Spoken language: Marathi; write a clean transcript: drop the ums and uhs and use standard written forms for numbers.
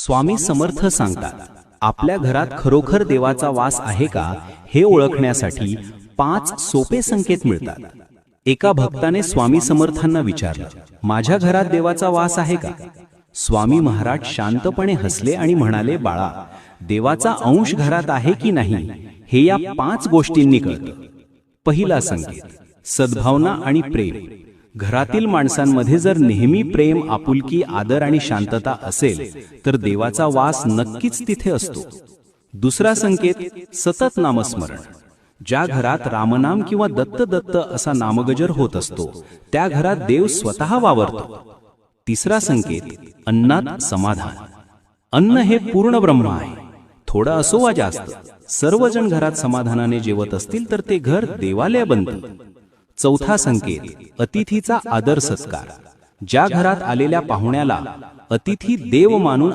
स्वामी समर्थ सांगतात, आपल्या घरात खरोखर देवाचा वास आहे का हे ओळखण्यासाठी 5 सोपे संकेत मिळतात. एका भक्ताने स्वामी समर्थांना विचारलं, माझ्या घरात देवाचा वास आहे का? स्वामी महाराज शांतपणे हसले आणि म्हणाले, बाळा, देवाचा अंश घरात आहे की नाही हे या 5 गोष्टींनी कळतं. पहिला संकेत, सद्भावना आणि प्रेम. घरातील माणसांमध्ये जर नेहमी प्रेम, आपुलकी, आदर आणि शांतता असेल तर देवाचा वास नक्कीच तिथे असतो. दुसरा संकेत, सतत नामस्मरण. ज्या घरात रामनाम किंवा दत्त दत्त असा नामगजर होत असतो त्या घरात देव स्वतः वावरतो. तिसरा संकेत, अन्नात समाधान. अन्न हे पूर्ण ब्रह्म आहे. थोडं असो वा जास्त, सर्वजण घरात समाधानाने जेवत असतील तर ते घर देवालय बनतं. चौथा संकेत, अतिथीचा आदर सत्कार. ज्या घरात आलेल्या पाहुण्याला अतिथी देव मानून